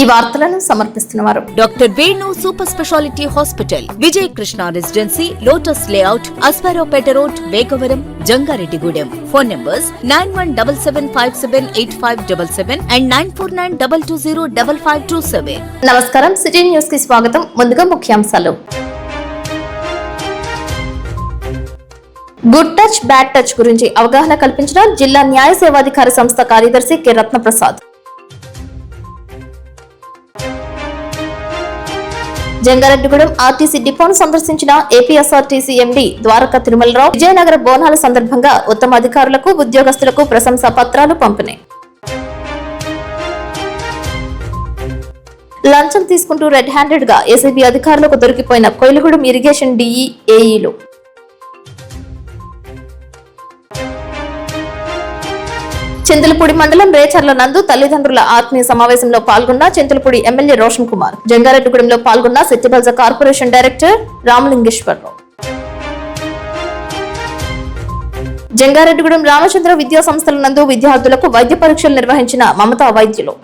ఈ వార్తలను సమర్పిస్తున్నవారు doctor Venu super speciality hospital, Vijay Krishna residency, lotus layout, Asparopeta road, Vegavaram, Jangareddygudem. Phone numbers 9177578577 and 9492205527. నమస్కారం, సిటీ న్యూస్ కి స్వాగతం. ముందుగా ముఖ్యాంశాలు. గుడ్ టచ్ బ్యాడ్ టచ్ గురించి అవగాహన కల్పించిన జిల్లా న్యాయ సేవాధికారి సంస్థ కార్యదర్శి కె రత్నప్రసాద్. జంగారెడ్డిగూడెం ఆర్టీసీ డిపోను సందర్శించిన ఏపీఎస్ఆర్టీసీ ఎండీ ద్వారకా తిరుమలరావు. విజయనగర బోనాల సందర్భంగా ఉత్తమ అధికారులకు, ఉద్యోగస్తులకు ప్రశంసా పత్రాలు పంపిణీ. లంచం తీసుకుంటూ రెడ్ హ్యాండెడ్ గా ఏసీబీ అధికారులకు దొరికిపోయిన కొయిలగూడెం ఇరిగేషన్ డిఈ ఏఈలు. చింతలపూడి మండలం రేచర్ల నందు తల్లిదండ్రుల ఆత్మీయ సమావేశంలో పాల్గొన్న చింతలపూడి ఎమ్మెల్యే రోషన్ కుమార్. జంగారెడ్డిగూడెంలో పాల్గొన్న సిట్టిబల్జ కార్పొరేషన్ డైరెక్టర్ రామలింగేశ్వరరావు. జంగారెడ్డిగూడెం రామచంద్ర విద్యా సంస్థల నందు విద్యార్థులకు వైద్య పరీక్షలు నిర్వహించిన మమతా వైద్యులు.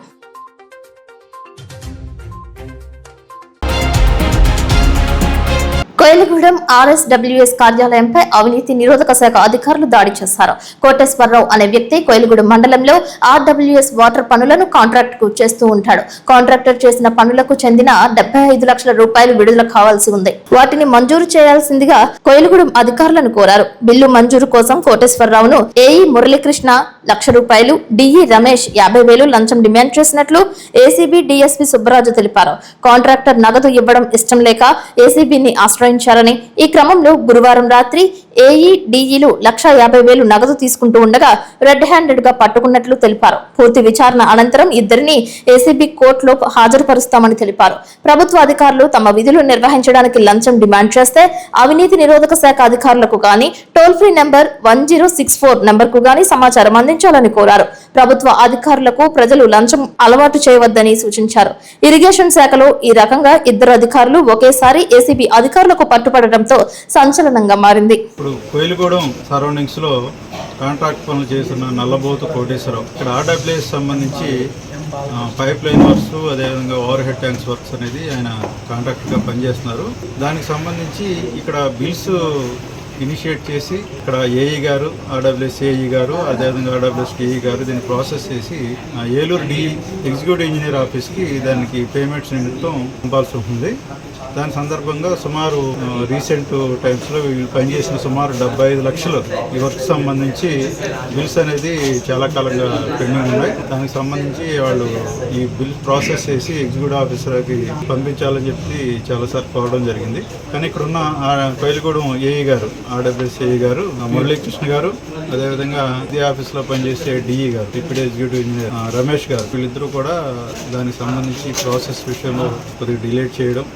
కొయిలగూడెం ఆర్ఎస్డబ్ల్యూఎస్ కార్యాలయంపై అవినీతి నిరోధక శాఖ అధికారులు దాడి చేశారు. కోటేశ్వరరావు అనే వ్యక్తి కొయిలగూడెం మండలంలో ఆర్డబ్ల్యూఎస్ వాటర్ పనులను కాంట్రాక్ట్ కు చేస్తూ ఉంటాడు. కాంట్రాక్టర్ చేసిన పనులకు చెందిన 75 లక్షల రూపాయలు విడుదల కావాల్సి ఉంది. వాటిని మంజూరు చేయాల్సిందిగా కొయిలగూడెం అధికారులను కోరారు. బిల్లు మంజూరు కోసం కోటేశ్వరరావును ఏఈ మురళీకృష్ణ ₹1,00,000, డిఈ రమేష్ 50,000 లంచం డిమాండ్ చేసినట్లు ఏసీబీ డీఎస్పీ సుబ్బరాజు తెలిపారు. కాంట్రాక్టర్ నగదు ఇవ్వడం ఇష్టం లేక ఏసీబీని ఆశ్రయించారని, ఈ క్రమంలో గురువారం రాత్రి ఏఈ డిఈలు ₹1,50,000 నగదు తీసుకుంటూ ఉండగా రెడ్ హ్యాండెడ్ గా పట్టుకున్నట్లు తెలిపారు. పూర్తి విచారణ అనంతరం ఇద్దరిని ఏసీబీ కోర్టులో హాజరుపరుస్తామని తెలిపారు. ప్రభుత్వ అధికారులు తమ విధులు నిర్వహించడానికి లంచం డిమాండ్ చేస్తే అవినీతి నిరోధక శాఖ అధికారులకు గాని టోల్ ఫ్రీ నెంబర్ 1064 నెంబర్ కు గాని సమాచారం అందించాలని కోరారు. ప్రభుత్వ అధికారులకు ప్రజలు లంచం అలవాటు చేయవద్దని సూచించారు. ఇరిగేషన్ శాఖలో ఈ రకంగా ఇద్దరు అధికారులు ఒకేసారి ఏసీబీ అధికారులకు పట్టుపడడంతో సంచలనంగా మారింది. కొయిలగూడెం సరౌండింగ్స్ లో కాంట్రాక్ట్ పనులు చేస్తున్న నల్లబోతు కోటేశ్వరరావు ఇక్కడ ఆర్డబ్ల్యూఎస్ సంబంధించి పైప్ లైన్ వర్క్స్, అదేవిధంగా ఓవర్ హెడ్ ట్యాంక్స్ వర్క్స్ అనేది ఆయన కాంట్రాక్ట్గా పనిచేస్తున్నారు. దానికి సంబంధించి ఇక్కడ బిల్స్ ఇనిషియేట్ చేసి ఇక్కడ ఏఈ గారు, ఆర్డబ్ల్యూఎస్ ఏఈ గారు, అదేవిధంగా ఆర్డబ్ల్యూఎస్ డిఈ గారు దీన్ని ప్రాసెస్ చేసి ఏలూరు డిఈ ఎగ్జిక్యూటివ్ ఇంజనీర్ ఆఫీస్కి దానికి పేమెంట్స్ నిమిత్తం పంపాల్సి ఉంటుంది. దాని సందర్భంగా సుమారు రీసెంట్ టైమ్స్లో వీళ్ళు పనిచేసిన సుమారు 75 లక్షలు ఈ వర్క్ సంబంధించి బిల్స్ అనేది చాలా కాలంగా పెండింగ్ ఉన్నాయి. దానికి సంబంధించి వాళ్ళు ఈ బిల్ ప్రాసెస్ చేసి ఎగ్జిక్యూటివ్ ఆఫీసర్కి పంపించాలని చెప్పి చాలాసార్లు కోరడం జరిగింది. కానీ ఇక్కడున్న కొయిలగూడెం ఏఈ గారు, ఆర్డబ్ల్యూఎస్ ఏఈ గారు, మురళీకృష్ణ గారు, అదేవిధంగా ఇదే ఆఫీస్లో పనిచేసే డిఈ గారు, డిప్యూటీ ఎగ్జిక్యూటివ్ ఇంజనీర్ రమేష్ గారు, వీళ్ళిద్దరూ కూడా దానికి సంబంధించి ప్రాసెస్ విషయంలో కొద్దిగా డిలేట్ చేయడం,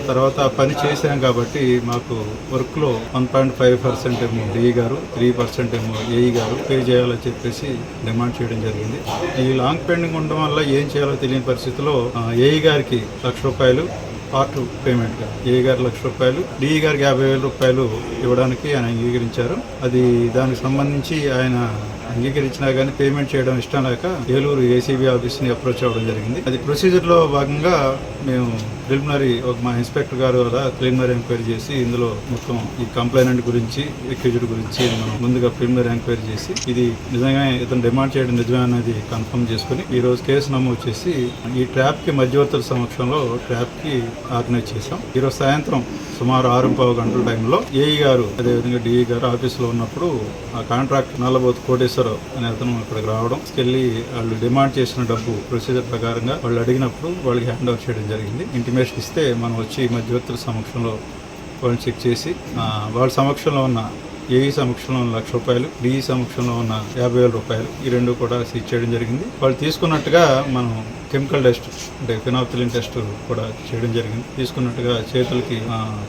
తర్వాత పని చేశాం కాబట్టి మాకు వర్క్లో 1.5% ఏమో డిఈ గారు, 3% ఏమో ఏఈ గారు పే చేయాలని చెప్పేసి డిమాండ్ చేయడం జరిగింది. ఈ లాంగ్ పెండింగ్ ఉండడం వల్ల ఏం చేయాలో తెలియని పరిస్థితిలో ఏఈ గారికి ₹1,00,000 పార్ట్ పేమెంట్గా, ఏఈ గారు ₹1,00,000, డిఈ గారికి ₹50,000 ఇవ్వడానికి ఆయన అంగీకరించారు. అది దానికి సంబంధించి ఆయన అంగీకరించినా కానీ పేమెంట్ చేయడం ఇష్టం లేక ఏలూరు ఏసీబీ ఆఫీస్ని అప్రోచ్ అవ్వడం జరిగింది. అది ప్రొసీజర్లో భాగంగా మేము ప్రిలిమినరీ మా ఇన్స్పెక్టర్ గారు ప్రిలిమినరీ ఎంక్వైరీ చేసి ఇందులో మొత్తం ఈ కంప్లైనెంట్ గురించి, ఎక్యూజ్డ్ గురించి మనం ముందుగా ప్రిలిమినరీ ఎంక్వైరీ చేసి ఇది నిజంగా ఇతను డిమాండ్ చేయడం నిజమే అనేది కన్ఫర్మ్ చేసుకుని ఈ రోజు కేసు నమోదు చేసి ఈ ట్రాప్కి మధ్యవర్తుల సమక్షంలో ట్రాప్కి ఆర్గనైజ్ చేశాం. ఈరోజు సాయంత్రం సుమారు 6:15 గంటల టైంలో ఏఈ గారు, అదేవిధంగా డిఈ గారు ఆఫీస్లో ఉన్నప్పుడు ఆ కాంట్రాక్ట్ నల్లబోతు కోటేశ్వరరావు అనే అతను ఇక్కడికి రావడం, తీసుకెళ్లి వాళ్ళు డిమాండ్ చేసిన డబ్బు ప్రొసీజర్ ప్రకారంగా వాళ్ళు అడిగినప్పుడు వాళ్ళకి హ్యాండ్ ఓవర్ చేయడం జరిగింది. ఇంటిమేషన్ ఇస్తే మనం వచ్చి మధ్యవర్తుల సమక్షంలో వాళ్ళని చెక్ చేసి వాళ్ళ సమక్షంలో ఉన్న ఏఈ సమక్షంలో ఉన్న ₹1,00,000, డిఈ సమక్షంలో ఉన్న ₹50,000 ఈ రెండు కూడా సీజ్ చేయడం జరిగింది. వాళ్ళు తీసుకున్నట్టుగా మనం కెమికల్ టెస్ట్ అంటే ఫినాప్థలిన్ టెస్ట్ కూడా చేయడం జరిగింది. తీసుకున్నట్టుగా చేతులకి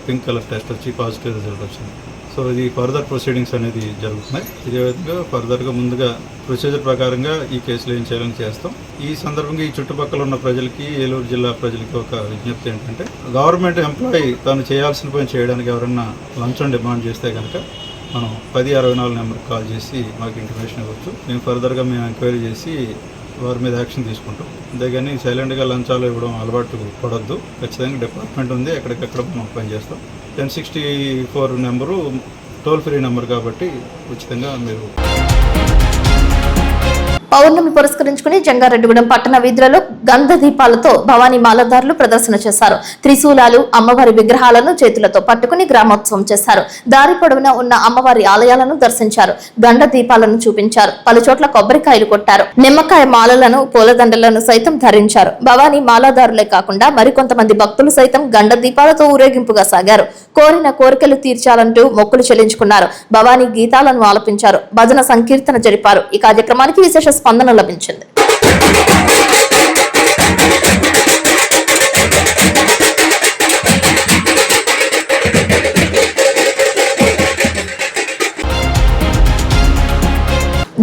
పింక్ కలర్ టెస్ట్ వచ్చి పాజిటివ్ రిజల్ట్ వచ్చింది. సో ఇది ఫర్దర్ ప్రొసీడింగ్స్ అనేది జరుగుతున్నాయి. ఇదే విధంగా ఫర్దర్గా ముందుగా ప్రొసీజర్ ప్రకారంగా ఈ కేసులు ఏం చేయాలని చేస్తాం. ఈ సందర్భంగా ఈ చుట్టుపక్కల ఉన్న ప్రజలకి, ఏలూరు జిల్లా ప్రజలకి ఒక విజ్ఞప్తి ఏంటంటే, గవర్నమెంట్ ఎంప్లాయీ తాను చేయాల్సిన పని చేయడానికి ఎవరన్నా లంచం డిమాండ్ చేస్తే కనుక మనం 1064 నెంబర్కి కాల్ చేసి మాకు ఇంటిమేషన్ ఇవ్వచ్చు. మేము ఫర్దర్గా మేము ఎంక్వైరీ చేసి వారి మీద యాక్షన్ తీసుకుంటాం. అంతేగాని సైలెంట్గా లంచాలు ఇవ్వడం అలవాటు పడొద్దు. ఖచ్చితంగా డిపార్ట్మెంట్ ఉంది, ఎక్కడికక్కడ మనం పనిచేస్తాం. 1064 నెంబరు టోల్ ఫ్రీ నెంబర్ కాబట్టి ఉచితంగా మీరు. పౌర్ణమి పురస్కరించుకుని జంగారెడ్డిగూడెం పట్టణ వీధులలో గంధ దీపాలతో భవానీ మాలదారులు ప్రదర్శన చేశారు. త్రిశూలాలు, అమ్మవారి విగ్రహాలను చేతులతో పట్టుకుని గ్రామోత్సవం చేశారు. దారి పొడవునా ఉన్న అమ్మవారి ఆలయాలను దర్శించారు. గంధ దీపాలను చూపించారు. పలుచోట్ల కొబ్బరికాయలు కొట్టారు. నిమ్మకాయ మాలలను, పూలదండలను సైతం ధరించారు. భవానీ మాలాదారులే కాకుండా మరికొంతమంది భక్తులు సైతం గంధ దీపాలతో ఊరేగింపుగా సాగారు. కోరిన కోరికలు తీర్చాలంటూ మొక్కులు చెల్లించుకున్నారు. భవానీ గీతాలను ఆలపించారు. భజన సంకీర్తన జరిపారు. ఈ కార్యక్రమానికి విశేష స్పందన లభించింది.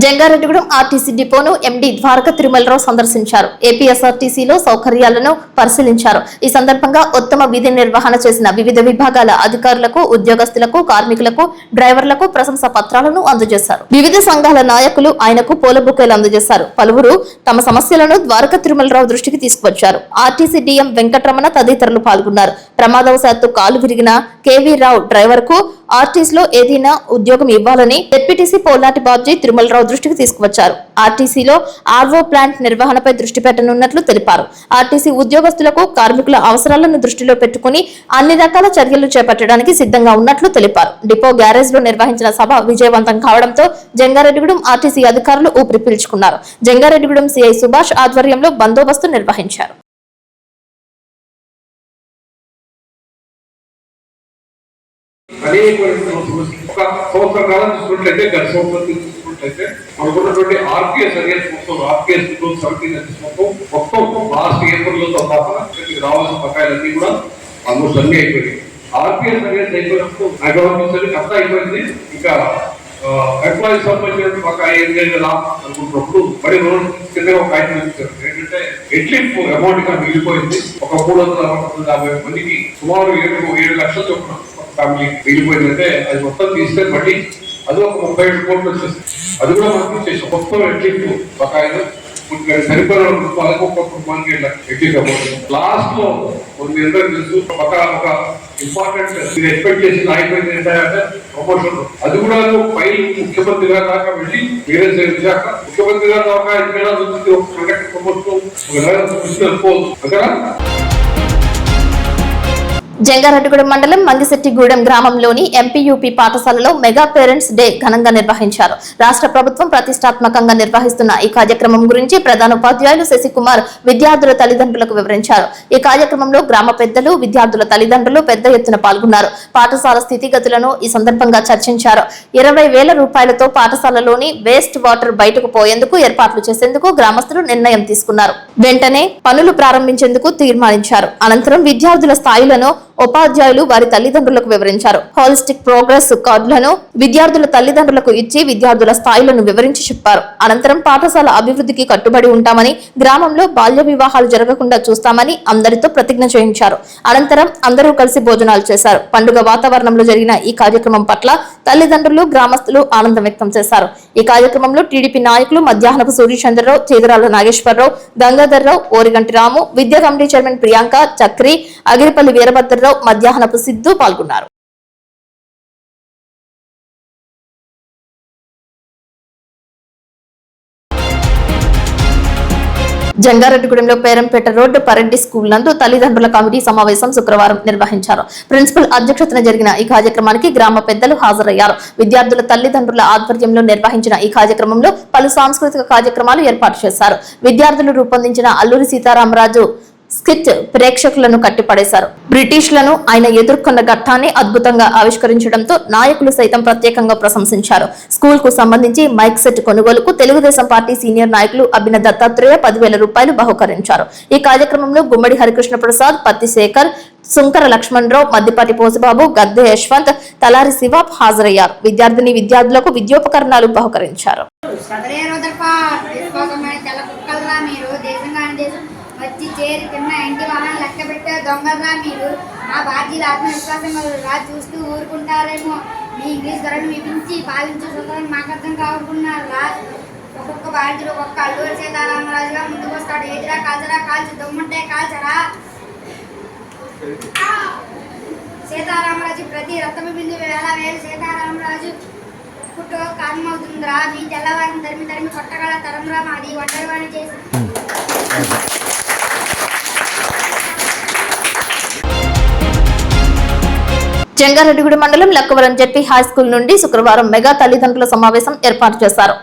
జంగారెడ్డిగూడెం ఆర్టీసీ డిపోను ఎండీ ద్వారక తిరుమలరావు సందర్శించారు. ఏపీఎస్ఆర్టీసీలో సౌకర్యాలను పరిశీలించారు. ఈ సందర్భంగా ఉత్తమ విధి నిర్వహణ చేసిన వివిధ విభాగాల అధికారులకు, ఉద్యోగస్తులకు, కార్మికులకు, డ్రైవర్లకు ప్రశంసా పత్రాలను అందజేశారు. వివిధ సంఘాల నాయకులు ఆయనకు పూల బుకేలు అందజేశారు. పలువురు తమ సమస్యలను ద్వారక తిరుమలరావు దృష్టికి తీసుకువచ్చారు. ఆర్టీసీ డీఎం వెంకటరమణ తదితరులు పాల్గొన్నారు. ప్రమాదవశాత్తు కాలు విరిగిన కేవీ రావు డ్రైవర్ కు ఆర్టీసీలో ఏదైనా ఉద్యోగం ఇవ్వాలని డిప్యూటీసీ పోలాటి బాబ్జీ తిరుమలరావు దృష్టికి తీసుకువచ్చారు. ఆర్టీసీలో ఆర్వో ప్లాంట్ నిర్వహణపై దృష్టి పెట్టనున్నట్లు తెలిపారు. ఆర్టీసీ ఉద్యోగస్తులకు, కార్మికుల అవసరాలను దృష్టిలో పెట్టుకుని అన్ని రకాల చర్యలు చేపట్టడానికి సిద్ధంగా ఉన్నట్లు తెలిపారు. డిపో గ్యారేజ్ లో నిర్వహించిన సభ విజయవంతం కావడంతో జంగారెడ్డిగూడెం ఆర్టీసీ అధికారులు ఊపిరి పీల్చుకున్నారు. జంగారెడ్డిగూడెం సిఐ సుభాష్ ఆధ్వర్యంలో బందోబస్తు నిర్వహించారు. అనేక ఒక సంవత్సర కాలం చూసుకున్నట్లయితే గత సంవత్సరం చూసుకున్నట్లయితే మనకున్నటువంటి ఆర్పిఎస్ అగేన్స్ మొత్తం ఆర్పిఎస్ 2017 మొత్తం లాస్ట్ ఏప్రిల్తో కాకుండా రావాల్సిన బకాయిలన్నీ కూడా ఆల్మోస్ట్ అన్ని అయిపోయినాయి. ఆర్పిఎస్ అగేన్స్ అయిపోయినప్పుడు అకౌంట్స్ అంతా అయిపోయింది. ఇంకా ఎంప్లాయీస్ సంబంధించిన బకాయి ఏం లేదు కదా అనుకుంటున్నప్పుడు మరి రోజు కింద ఒక ఆయన చూపించారు. ఏంటంటే ఎట్లీస్ట్ అమౌంట్ గా మిగిలిపోయింది. ఒక 350 మందికి సుమారు 7 లక్షల చొప్పున ఫ్యామిలీ మిగిలిపోయిందంటే అది మొత్తం తీస్తే మళ్ళీ అది ఒక 37 కోట్లు వచ్చేసి అది కూడా మనకు చేసి మొత్తం ఎట్లీస్ట్ బకాయిలు సరిపోయిన కుటుంబానికి ఎట్లీస్ట్ అమౌంట్ లాస్ట్ లో కొన్ని అందరూ తెలుసు ఒక ఇంపార్టెంట్ మీరు ఎక్స్పెక్ట్ చేసి అయిపోయింది ఏంటంటే ప్రమోషన్ అది కూడా ఫైల్ ముఖ్యమంత్రి గారి దాకా వెళ్ళి వేరే విశాఖ ముఖ్యమంత్రి గారి దాకా ఇక్కడ ఒక ప్రమోషన్ అక్కడ. జంగారెడ్డిగూడెం మండలం మంగిశెట్టిగూడెం గ్రామంలోని ఎంపీయూపీ పాఠశాలలో మెగా పేరెంట్స్ డే ఘనంగా నిర్వహించారు. రాష్ట్ర ప్రభుత్వం ప్రతిష్టాత్మకంగా నిర్వహిస్తున్న ఈ కార్యక్రమం గురించి ప్రధాన ఉపాధ్యాయులు శశికుమార్ విద్యార్థుల తల్లిదండ్రులకు వివరించారు. ఈ కార్యక్రమంలో గ్రామ పెద్దలు, విద్యార్థుల తల్లిదండ్రులు పెద్ద ఎత్తున పాల్గొన్నారు. పాఠశాల స్థితిగతులను ఈ సందర్భంగా చర్చించారు. 20,000 రూపాయలతో పాఠశాలలోని వేస్ట్ వాటర్ బయటకు పోయేందుకు ఏర్పాట్లు చేసేందుకు గ్రామస్తులు నిర్ణయం తీసుకున్నారు. వెంటనే పనులు ప్రారంభించేందుకు తీర్మానించారు. అనంతరం విద్యార్థుల స్థాయిలను ఉపాధ్యాయులు వారి తల్లిదండ్రులకు వివరించారు. హోలిస్టిక్ ప్రోగ్రెస్ కార్డులను విద్యార్థుల తల్లిదండ్రులకు ఇచ్చి విద్యార్థుల స్థాయిలను వివరించి చెప్పారు. అనంతరం పాఠశాల అభివృద్ధికి కట్టుబడి ఉంటామని, గ్రామంలో బాల్య వివాహాలు జరగకుండా చూస్తామని అందరితో ప్రతిజ్ఞ చేయించారు. అనంతరం అందరూ కలిసి భోజనాలు చేశారు. పండుగ వాతావరణంలో జరిగిన ఈ కార్యక్రమం పట్ల తల్లిదండ్రులు, గ్రామస్తులు ఆనందం వ్యక్తం చేశారు. ఈ కార్యక్రమంలో టీడీపీ నాయకులు మధ్యాహ్నపు సూర్యచంద్రరావు, చేదురాల నాగేశ్వరరావు, గంగాధర్రావు, ఓరిగంటి రాము, విద్యా కమిటీ చైర్మన్ ప్రియాంక, చక్రి, అగిరిపల్లి వీరభద్రరావు, మధ్యాహ్నపు సిద్ధు పాల్గొన్నారు. జంగారెడ్డిగూడెంలో పేరంపేట రోడ్డు పరెడ్డి స్కూల్ నందు తల్లిదండ్రుల కమిటీ సమావేశం శుక్రవారం నిర్వహించారు. ప్రిన్సిపల్ అధ్యక్షతన జరిగిన ఈ కార్యక్రమానికి గ్రామ పెద్దలు హాజరయ్యారు. విద్యార్థుల తల్లిదండ్రుల ఆధ్వర్యంలో నిర్వహించిన ఈ కార్యక్రమంలో పలు సాంస్కృతిక కార్యక్రమాలు ఏర్పాటు చేశారు. విద్యార్థులు రూపొందించిన అల్లూరి సీతారామరాజు స్కిట్ ప్రేక్షకులను కట్టిపడేశారు. బ్రిటిష్లను ఆయన ఎదుర్కొన్న ఘట్టాన్ని అద్భుతంగా ఆవిష్కరించడంతో నాయకులు సైతం ప్రత్యేకంగా ప్రశంసించారు. స్కూల్ కు సంబంధించి మైక్ సెట్ కొనుగోలుకు తెలుగుదేశం పార్టీ సీనియర్ నాయకులు అభిన దత్తాత్రేయ 10,000 రూపాయలు బహుకరించారు. ఈ కార్యక్రమంలో గుమ్మడి హరికృష్ణ ప్రసాద్, పత్తి శేఖర్, సుంకర లక్ష్మణరావు, మద్దిపాటి పోసుబాబు, గద్దె యశ్వంత్, తలారి శివ హాజరయ్యారు. విద్యార్థులకు విద్యోపకరణాలు బహుకరించారు. వచ్చి చేరి కింద ఇంటి వాళ్ళని లెక్క పెట్టే దొంగగా మీరు మా బాధ్యత ఆత్మవిశ్వాసం రా చూస్తూ ఊరుకుంటారేమో. మీ ఇంగ్లీష్ ధరలు విపించి పాలించే సూత్రాన్ని మాకు అర్థం కావాలనుకున్నారు. ఒక్కొక్క బాధ్యులు ఒక్క అల్లూరి సీతారామరాజుగా ముందుకు వస్తాడు. ఏదిరా కాల్చరా కాల్చు, దమ్ముంటే కాల్చరా. సీతారామరాజు ప్రతి రక్తపు బిందు వేల వేలు సీతారామరాజు పుట్టు కారణమవుతుందిరా. మీ తెల్లవారిని తరిమి తరిమి కొట్టగల తరంరా మాది. ఒంటరివాణి చేసి జంగారెడ్డిగూడెం మండలం లక్కవరం జెడ్పీ హై స్కూల్ నుండి శుక్రవారం మెగా తల్లిదండ్రుల సమావేశం ఏర్పాటు చేశారు.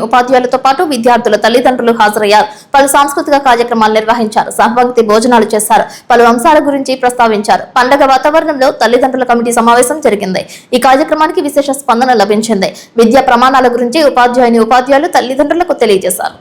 ఉపాధ్యాయులతో పాటు విద్యార్థుల తల్లిదండ్రులు హాజరయ్యారు. పలు సాంస్కృతిక కార్యక్రమాలు నిర్వహించారు. సహభక్తి భోజనాలు చేశారు. పలు అంశాల గురించి ప్రస్తావించారు. పండగ వాతావరణంలో తల్లిదండ్రుల కమిటీ సమావేశం జరిగింది. ఈ కార్యక్రమానికి విశేష స్పందన లభించింది. విద్యా ప్రమాణాల గురించి ఉపాధ్యాయులు తల్లిదండ్రులకు తెలియజేశారు.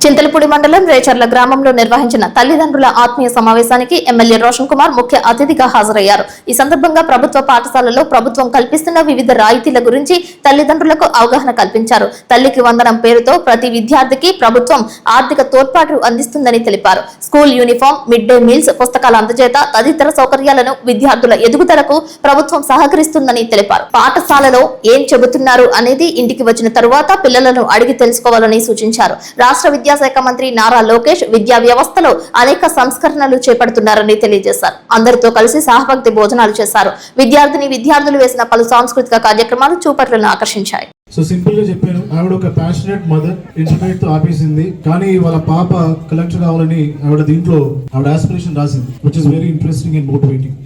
చింతలపూడి మండలం రేచర్ల గ్రామంలో నిర్వహించిన తల్లిదండ్రుల ఆత్మీయ సమావేశానికి ఎమ్మెల్యే రోషన్ కుమార్ ముఖ్య అతిథిగా హాజరయ్యారు. ఈ సందర్భంగా ప్రభుత్వ పాఠశాలలో ప్రభుత్వం కల్పిస్తున్న వివిధ రాయితీల గురించి తల్లిదండ్రులకు అవగాహన కల్పించారు. తల్లికి వందనం పేరుతో ప్రతి విద్యార్థికి ప్రభుత్వం ఆర్థిక తోడ్పాటు అందిస్తుందని తెలిపారు. School uniform, mid day meals, పుస్తకాల అందజేత తదితర సౌకర్యాలను విద్యార్థుల ఎదుగుదలకు ప్రభుత్వం సహకరిస్తుందని తెలిపారు. పాఠశాలలో ఏం చెబుతున్నారు అనేది ఇంటికి వచ్చిన తరువాత పిల్లలను అడిగి తెలుసుకోవాలని సూచించారు. రాష్ట్ర విద్యాశాఖ మంత్రి నారా లోకేష్ విద్యా వ్యవస్థలో అనేక సంస్కరణలు చేపడుతున్నారని తెలియజేశారు. అందరితో కలిసి సహభక్తి భోజనాలు చేశారు. విద్యార్థులు వేసిన పలు సాంస్కృతిక కార్యక్రమాలు చూపట్లను ఆకర్షించాయి. సో సింపుల్ గా చెప్పాను, ఆవిడ ఒక ప్యాషనేట్ మదర్, ఇంటర్మీడియట్ తో ఆపేసింది. కానీ వాళ్ళ పాప కలెక్టర్ కావాలని ఆవిడ దీంట్లో ఆవిడ ఆస్పిరేషన్ రాసింది, which is very interesting and motivating.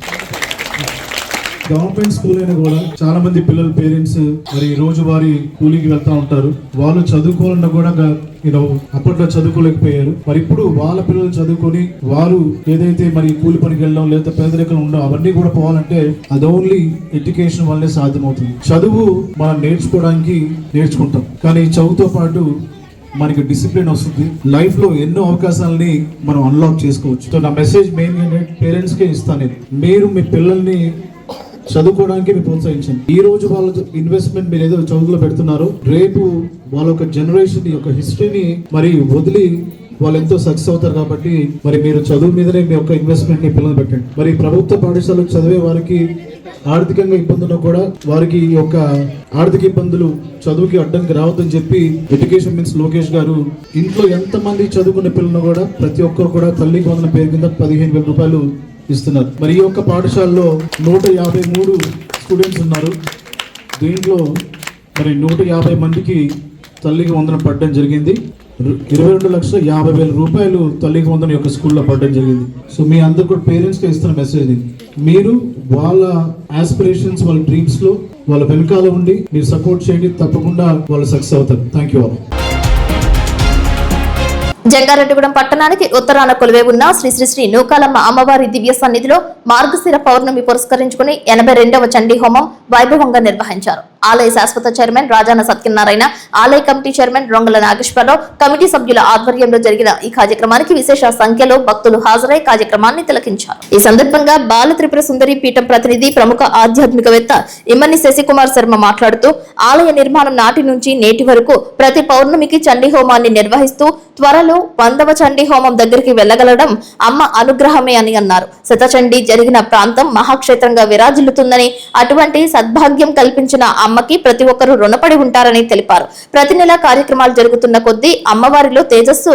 Government school అయినా కూడా చాలా మంది పిల్లల పేరెంట్స్ మరి రోజువారీ కూలీకి వెళ్తా ఉంటారు. వాళ్ళు చదువుకోవాలన్నా కూడా అప్పట్లో చదువుకోలేకపోయారు. మరి ఇప్పుడు వాళ్ళ పిల్లలు చదువుకొని వారు ఏదైతే మరి కూలి పనికి వెళ్ళడం లేదా పేదరికం ఉండడం అవన్నీ కూడా పోవాలంటే అది ఓన్లీ ఎడ్యుకేషన్ వల్లే సాధ్యమవుతుంది. చదువు మనం నేర్చుకుంటాం, కానీ చదువుతో పాటు మనకి డిసిప్లిన్ వస్తుంది. లైఫ్ లో ఎన్నో అవకాశాలని మనం అన్లాక్ చేసుకోవచ్చు. సో నా మెసేజ్ మెయిన్ పేరెంట్స్ కే ఇస్తాను, మీరు మీ పిల్లల్ని చదువుకోవడానికి మీరు ప్రోత్సహించండి. ఈ రోజు వాళ్ళ ఇన్వెస్ట్మెంట్ మీరు ఏదో చదువులో పెడుతున్నారో రేపు వాళ్ళ ఒక జనరేషన్ యొక్క హిస్టరీని మరి వదిలి వాళ్ళు ఎంతో సక్సెస్ అవుతారు. కాబట్టి మరి మీరు చదువు మీదనే మీ యొక్క ఇన్వెస్ట్మెంట్ ని పిల్లలు పెట్టండి. మరి ప్రభుత్వ పాఠశాలలో చదివే వారికి ఆర్థికంగా ఇబ్బందులు కూడా వారికి ఈ యొక్క ఆర్థిక ఇబ్బందులు చదువుకి అడ్డంకి రావద్దని చెప్పి ఎడ్యుకేషన్ మినిస్టర్ లోకేష్ గారు ఇంట్లో ఎంత మంది చదువుకునే పిల్లలు కూడా ప్రతి ఒక్కరు కూడా తల్లికి వందన పేరు కింద 15,000 రూపాయలు ఇస్తున్నారు. మరి ఈ యొక్క పాఠశాలలో 153 స్టూడెంట్స్ ఉన్నారు. దీంట్లో మరి 150 మందికి తల్లికి వందనం పడడం జరిగింది. 22,50,000 రూపాయలు తల్లికి వందనం యొక్క స్కూల్లో పడడం జరిగింది. సో మీ అందరు కూడా పేరెంట్స్కి ఇస్తున్న మెసేజ్, మీరు వాళ్ళ ఆస్పిరేషన్స్, వాళ్ళ డ్రీమ్స్ లో వాళ్ళ వెనకాల ఉండి మీరు సపోర్ట్ చేయండి. తప్పకుండా వాళ్ళు సక్సెస్ అవుతారు. Thank you all. జంగారెడ్డిగూడెం పట్టణానికి ఉత్తరాన కొలువై ఉన్న శ్రీ శ్రీ శ్రీ నూకాలమ్మ అమ్మవారి దివ్య సన్నిధిలో మార్గశిర పౌర్ణమి పురస్కరించుకుని 82వ చండీ హోమం వైభవంగా నిర్వహించారు. ఆలయ శాశ్వత చైర్మన్ రాజాన సత్యనారాయణ, ఆలయ committee chairman Rongala Nageswararao, committee సభ్యుల ఆధ్వర్యంలో జరిగిన ఈ కార్యక్రమానికి విశేష సంఖ్యలో భక్తులు హాజరై కార్యక్రమాన్ని తిలకించారు. ఈ సందర్భంగా బాల త్రిపుర సుందరి పీఠం ప్రతినిధి, ప్రముఖ ఆధ్యాత్మికవేత్త ఇమ్మని శశికుమార్ శర్మ మాట్లాడుతూ ఆలయ నిర్మాణం నాటి నుంచి నేటి వరకు ప్రతి పౌర్ణమికి చండీ హోమాన్ని నిర్వహిస్తూ త్వరలో 100వ చండీ హోమం దగ్గరికి వెళ్లగలడం అమ్మ అనుగ్రహమే అని అన్నారు. శతచండీ జరిగిన ప్రాంతం మహాక్షేత్రంగా విరాజిల్లుతుందని, అటువంటి సద్భాగ్యం కల్పించిన అమ్మకి ప్రతి ఒక్కరూ రుణపడి ఉంటారని తెలిపారు. ప్రతి నెల కార్యక్రమాలు జరుగుతున్న కొద్దీ అమ్మవారిలో తేజస్సు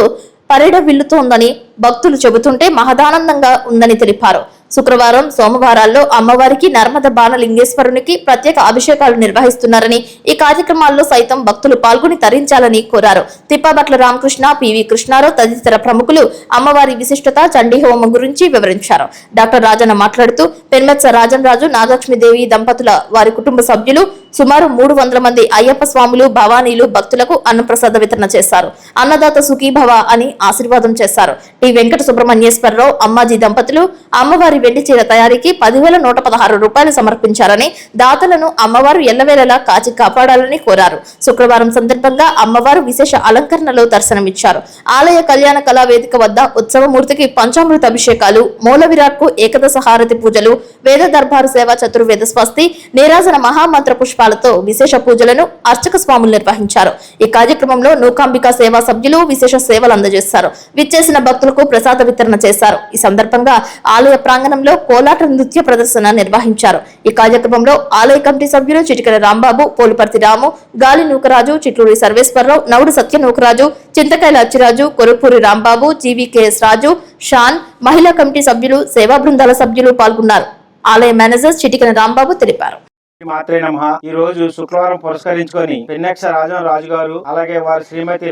పరిఢవిల్లుతోందని భక్తులు చెబుతుంటే మహదానందంగా ఉందని తెలిపారు. శుక్రవారం, సోమవారాల్లో అమ్మవారికి నర్మద బాణలింగేశ్వరునికి ప్రత్యేక అభిషేకాలు నిర్వహిస్తున్నారని, ఈ కార్యక్రమాల్లో సైతం భక్తులు పాల్గొని తరించాలని కోరారు. తిప్పాబట్ల రామకృష్ణ, పివి కృష్ణారావు తదితర ప్రముఖులు అమ్మవారి విశిష్టత, చండీ హోమం గురించి వివరించారు. డాక్టర్ రాజన్న మాట్లాడుతూ పెన్మెత్స రాజన్ రాజు, నాగలక్ష్మీదేవి దంపతుల వారి కుటుంబ సభ్యులు సుమారు 300 మంది అయ్యప్ప స్వాములు, భవానీలు భక్తులకు అన్నప్రసాద వితరణ చేశారు. అన్నదాత సుఖీభవ అని ఆశీర్వాదం చేశారు. టి వెంకట సుబ్రహ్మణ్యేశ్వరరావు, అమ్మాజీ దంపతులు అమ్మవారి వెండి చీర తయారీకి 10,116 రూపాయలు సమర్పించారని, దాతలను అమ్మవారు ఎల్లవేళలా కాచి కాపాడాలని కోరారు. శుక్రవారం సందర్భంగా అమ్మవారు విశేష అలంకరణలో దర్శనమిచ్చారు. ఆలయ కళ్యాణ కళా వేదిక వద్ద ఉత్సవమూర్తికి పంచామృత అభిషేకాలు, మూల విరాట్కు ఏకదశ హారతి పూజలు, వేద దర్బారు సేవ, చతుర్వేద స్వస్తి, నీరాజన మహామంత్ర పుష్ప పుష్పాలతో విశేష పూజలను అర్చక స్వాములు నిర్వహించారు. ఈ కార్యక్రమంలో నూకాంబిక సేవా సభ్యులు విశేష సేవలు అందజేశారు. విచ్చేసిన భక్తులకు ప్రసాద వితరణ చేశారు. ఈ సందర్భంగా ఆలయ ప్రాంగణంలో కోలాట నృత్య ప్రదర్శన నిర్వహించారు. ఈ కార్యక్రమంలో ఆలయ కమిటీ సభ్యులు చిటికెల రాంబాబు, పోలుపర్తి రాము, గాలి నూకరాజు, చిట్లూరి సర్వేశ్వరరావు, నవుడు సత్య నూకరాజు, చింతకాయల అచ్చిరాజు, కొరుపూరి రాంబాబు, జీవీకేఎస్ రాజు, షాన్, మహిళా కమిటీ సభ్యులు, సేవా బృందాల సభ్యులు పాల్గొన్నారు. ఆలయ మేనేజర్ చిటికెల రాంబాబు తెలిపారు. మాత్రే నమః. ఈ రోజు శుక్రవారం పురస్కరించుకొని పెన్నెక్ష రాజు గారు, అలాగే వారి శ్రీమతి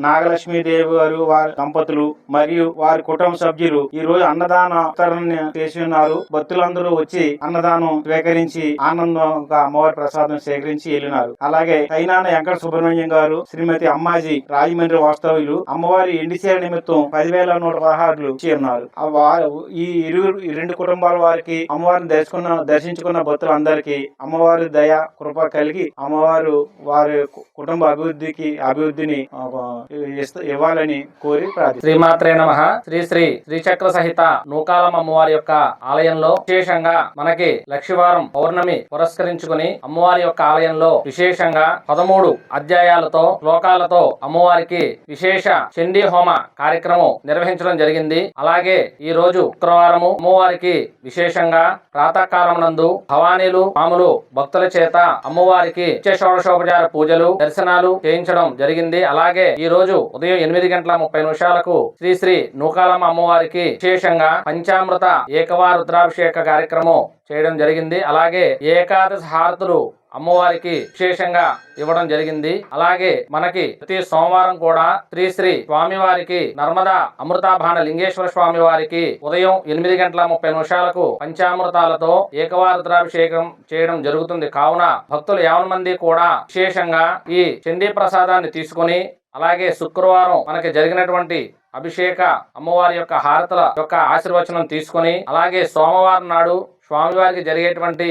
నాగలక్ష్మీదేవి గారు, వారి దంపతులు మరియు వారి కుటుంబ సభ్యులు ఈ రోజు అన్నదాన వితరణ చేసి ఉన్నారు. భక్తులందరూ వచ్చి అన్నదానం స్వీకరించి ఆనందంగా అమ్మవారి ప్రసాదం సేకరించి వెళ్ళినారు. అలాగే తైనాన వెంకట సుబ్రహ్మణ్యం గారు, శ్రీమతి అమ్మాజీ రాజమండ్రి వాస్తవ్యులు అమ్మవారి ఎండిసేల నిమిత్తం 10,116 ఇచ్చి ఉన్నారు. ఈ రెండు కుటుంబాల వారికి అమ్మవారిని దర్శించుకున్న భక్తులందరికీ అమ్మవారి దయ కృప కలిగి అమ్మవారు వారి కుటుంబ అభివృద్ధిని ఇవ్వాలని కోరి ప్రార్థిస్తున్నాను. శ్రీమాత్రే నమః. శ్రీచక్ర సహిత నూకాలమ్మ అమ్మవారి యొక్క ఆలయంలో విశేషంగా మనకి లక్షవారం పౌర్ణమి పురస్కరించుకుని అమ్మవారి యొక్క ఆలయంలో విశేషంగా 13 అధ్యాయాలతో శ్లోకాలతో అమ్మవారికి విశేష చండీ హోమ కార్యక్రమం నిర్వహించడం జరిగింది. అలాగే ఈ రోజు శుక్రవారము అమ్మవారికి విశేషంగా ప్రాతకాలం నందు భవానీలు పాములు భక్తుల చేత అమ్మవారికి షోడశోపచార పూజలు దర్శనాలు చేయించడం జరిగింది. అలాగే ఈ రోజు ఉదయం 8:30 శ్రీ నూకాలమ్మ అమ్మవారికి విశేషంగా పంచామృత ఏకవార రుద్రాభిషేక కార్యక్రమం చేయడం జరిగింది. అలాగే ఏకాదశి హారతులు అమ్మవారికి విశేషంగా ఇవ్వడం జరిగింది. అలాగే మనకి ప్రతి సోమవారం కూడా శ్రీ స్వామివారికి నర్మదా అమృతాభాన లింగేశ్వర స్వామి వారికి ఉదయం 8:30 పంచామృతాలతో ఏకవార రుద్రాభిషేకం చేయడం జరుగుతుంది. కావున భక్తులు 50 మంది కూడా విశేషంగా ఈ చండీ ప్రసాదాన్ని తీసుకుని, అలాగే శుక్రవారం మనకి జరిగినటువంటి అభిషేక అమ్మవారి యొక్క హారతుల యొక్క ఆశీర్వచనం తీసుకుని, అలాగే సోమవారం నాడు స్వామివారికి జరిగేటువంటి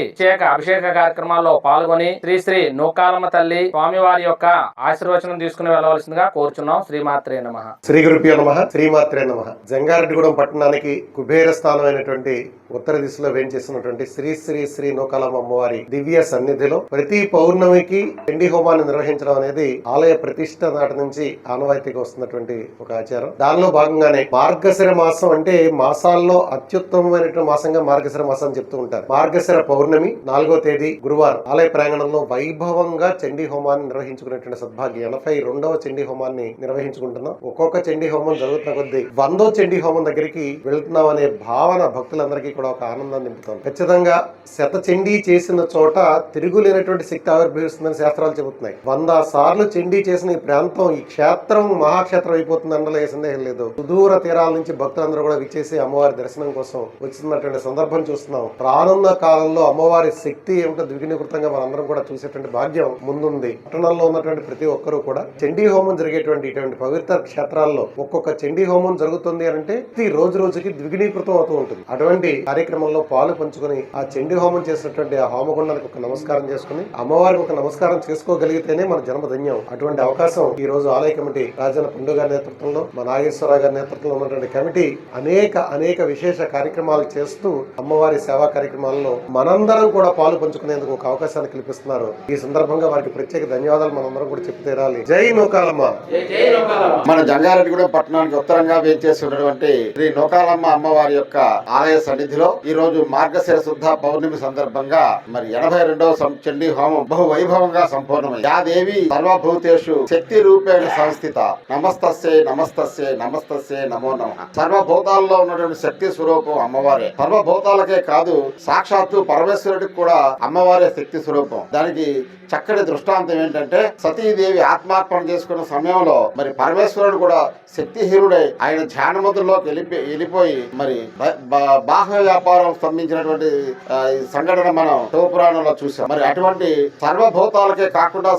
అభిషేక కార్యక్రమాల్లో పాల్గొని శ్రీ నూకాలమ్మ తల్లి స్వామివారి యొక్క ఆశీర్వచనం తీసుకుని వెళ్ళవలసిందిగా కోరుచున్నాం. శ్రీమాత్రే నమః. శ్రీ గురుభ్యో నమః. శ్రీమాత్రే నమః. జంగారెడ్డిగూడెం పట్టణానికి కుబేర స్థానమైనటువంటి ఉత్తర దిశలో వేంచేసినటువంటి శ్రీ నూకాలమ్మ అమ్మవారి దివ్య సన్నిధిలో ప్రతి పౌర్ణమికి చండీ హోమాన్ని నిర్వహించడం అనేది ఆలయ ప్రతిష్ట నాటి నుంచి ఆనవాయితీగా వస్తున్నటువంటి ఒక ఆచారం. దానిలో భాగంగానే మార్గశిర మాసం అంటే మాసాల్లో అత్యుత్తమమైనటువంటి మాసంగా మార్గశిర మాసం చెప్తూ ఉంటారు. మార్గశిర పౌర్ణమి 4వ తేదీ గురువారం ఆలయ ప్రాంగణంలో వైభవంగా చండీ హోమాన్ని నిర్వహించుకునేటువంటి సద్భాగ్యం. 82వ చండీ హోమాన్ని నిర్వహించుకుంటున్నాం. ఒక్కొక్క చండీ హోమం జరుగుతున్న కొద్దీ 100వ చండీ హోమం దగ్గరికి వెళ్తున్నాం అనే భావన భక్తులందరికీ కూడా ఒక ఆనందాన్ని నింపుతుంది. ఖచ్చితంగా శత చండీ చేసిన చోట తిరుగులేనటువంటి శక్తి ఆవిర్భవిస్తుందని శాస్త్రాలు చెబుతున్నాయి. 100 సార్లు చండీ చేసిన ఈ ప్రాంతం, ఈ క్షేత్రం మహాక్షేత్రం అయిపోతుంది అందులో ఏ సందేహం లేదు. సుదూర తీరాల నుంచి భక్తులందరూ కూడా విచ్చేసి అమ్మవారి దర్శనం కోసం వచ్చినటువంటి సందర్భం చూస్తున్నాం. ప్రారంభ కాలంలో అమ్మవారి శక్తి ఏమిటో ద్విగుణీకృతంగా మనందరం కూడా చూసేటువంటి భాగ్యం ముందుంది. పట్టణంలో ఉన్నటువంటి ప్రతి ఒక్కరూ కూడా చండీ హోమం జరిగేటువంటి ఇటువంటి పవిత్ర క్షేత్రాల్లో ఒక్కొక్క చండీ హోమం జరుగుతుంది అంటే రోజు రోజుకి ద్విగుణీకృతం అవుతూ ఉంటుంది. అటువంటి కార్యక్రమంలో పాలు పంచుకొని ఆ చండీ హోమం చేసినటువంటి ఆ హోమగుండానికి ఒక నమస్కారం చేసుకుని అమ్మవారికి ఒక నమస్కారం చేసుకోగలిగితేనే మన జన్మధన్యం. అటువంటి అవకాశం ఈ రోజు ఆలయ కమిటీ రాజన్న పండు గారి నేతృత్వంలో, మా నాగేశ్వరరావు గారి నేతృత్వంలో ఉన్నటువంటి కమిటీ అనేక విశేష కార్యక్రమాలు చేస్తూ అమ్మవారి సేవా కార్యక్రమాల్లో మనందరం కూడా పాలు పంచుకునేందుకు ఒక అవకాశాన్ని కల్పిస్తున్నారు. ఈ సందర్భంగా వారికి ప్రత్యేక ధన్యవాదాలు మనందరం కూడా చెప్పి తీరాలి. జై నూకాలమ్మ. మన జంగారెడ్డిగూడెం పట్టణానికి ఉత్తరంగా వేంచేసి ఉన్నటువంటి శ్రీ నూకాలమ్మ అమ్మవారి యొక్క ఆలయ సన్నిధిలో ఈ రోజు మార్గశిర శుద్ధ పౌర్ణమి సందర్భంగా మరి 82వ చండీ హోమం బహు వైభవంగా సంపూర్ణమైంది. యా దేవి సర్వభూతేషు శక్తి రూపేణ సంస్థిత నమస్తస్యై నమస్తస్యై నమస్తస్యై నమో నమః. సర్వభూతాల్లో ఉన్నటువంటి శక్తి స్వరూపం అమ్మవారే. సర్వభూతాలకే కాదు, సాక్షాత్తు పరమేశ్వరుడికి కూడా అమ్మవారే శక్తి స్వరూపం. దానికి చక్కటి దృష్టాంతం ఏంటంటే, సతీదేవి ఆత్మార్పణ చేసుకున్న సమయంలో మరి పరమేశ్వరుడు కూడా శక్తిహీనుడై ఆయన ధ్యానముద్రలోకి వెళ్ళిపోయి మరి బాహ్య వ్యాపారం స్తంభించినటువంటి సంఘటన మనం శివపురాణంలో చూసాం. మరి అటువంటి సర్వభూతాలకే కాకుండా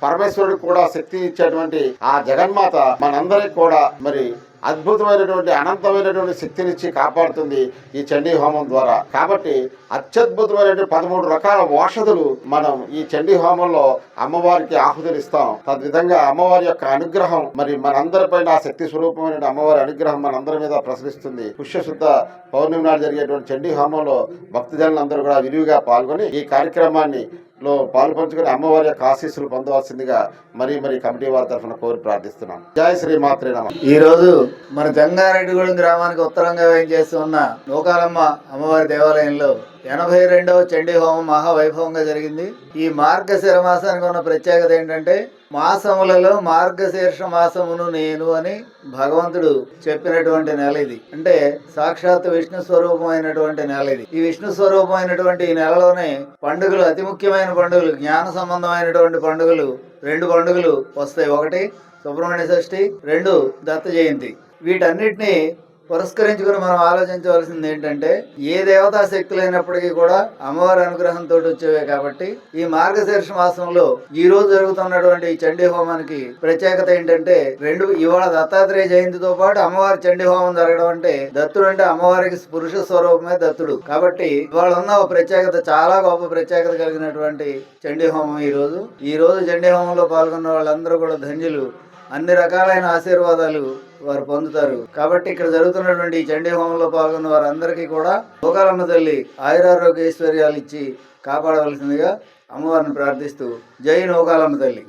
పరమేశ్వరుడికి కూడా శక్తి ఇచ్చేటువంటి ఆ జగన్మాత మనందరికి కూడా మరి అద్భుతమైనటువంటి అనంతమైనటువంటి శక్తినిచ్చి కాపాడుతుంది ఈ చండీ హోమం ద్వారా. కాబట్టి అత్యద్భుతమైనటువంటి 13 రకాల ఔషధులు మనం ఈ చండీ హోమంలో అమ్మవారికి ఆహుతులు ఇస్తాం. తద్విధంగా అమ్మవారి యొక్క అనుగ్రహం మరి మనందరిపైన ఆ శక్తి స్వరూపమైన అమ్మవారి అనుగ్రహం మనందరి మీద ప్రసరిస్తుంది. పుష్యశుద్ధ పౌర్ణమి నాడు జరిగేటువంటి చండీ హోమంలో భక్తజనులందరూ కూడా విరివిగా పాల్గొని ఈ కార్యక్రమాన్ని లో పాల్పంచుకుని అమ్మవారి యొక్క ఆశీస్సులు పొందవలసిందిగా మరి కమిటీ వారి తరఫున కోరి ప్రార్థిస్తున్నాం. జై శ్రీ మాత్రే నమః. ఈ రోజు మన జంగారెడ్డిగూడెం గ్రామానికి ఉత్తరంగా వేయించేస్తున్న నూకాలమ్మ అమ్మవారి దేవాలయంలో 82వ చండీ హోమం మహావైభవంగా జరిగింది. ఈ మార్గశిర మాసానికి ఉన్న ప్రత్యేకత ఏంటంటే మాసములలో మార్గశీర్ష మాసమును నేను అని భగవంతుడు చెప్పినటువంటి నెల ఇది. అంటే సాక్షాత్ విష్ణు స్వరూపమైనటువంటి నెల ఇది. ఈ విష్ణు స్వరూపమైనటువంటి ఈ నెలలోనే పండుగలు, అతి ముఖ్యమైన పండుగలు, జ్ఞాన సంబంధమైనటువంటి పండుగలు 2 పండుగలు వస్తాయి. ఒకటి సుబ్రహ్మణ్య షష్ఠి, 2 దత్త జయంతి. వీటన్నిటిని పురస్కరించుకుని మనం ఆలోచించవలసింది ఏంటంటే ఏ దేవతా శక్తులైనప్పటికీ కూడా అమ్మవారి అనుగ్రహంతో వచ్చేవే. కాబట్టి ఈ మార్గశీర్ష మాసంలో ఈ రోజు జరుగుతున్నటువంటి చండీ హోమానికి ప్రత్యేకత ఏంటంటే ఇవాళ దత్తాత్రేయ జయంతితో పాటు అమ్మవారి చండీ హోమం జరగడం అంటే దత్తుడు అంటే అమ్మవారికి పురుష స్వరూపమే దత్తుడు. కాబట్టి ఇవాళ ఉన్న ప్రత్యేకత, చాలా గొప్ప ప్రత్యేకత కలిగినటువంటి చండీ హోమం ఈ రోజు చండీ హోమంలో పాల్గొన్న వాళ్ళందరూ కూడా ధన్యులు. అన్ని రకాలైన ఆశీర్వాదాలు వారు పొందుతారు. కాబట్టి ఇక్కడ జరుగుతున్నటువంటి ఈ చండీ హోమంలో పాల్గొన్న వారందరికీ కూడా నూకాలమ్మ తల్లి ఆయురారోగ్య ఐశ్వర్యాలు ఇచ్చి కాపాడవలసిందిగా అమ్మవారిని ప్రార్థిస్తూ జై నూకాలమ్మ తల్లి.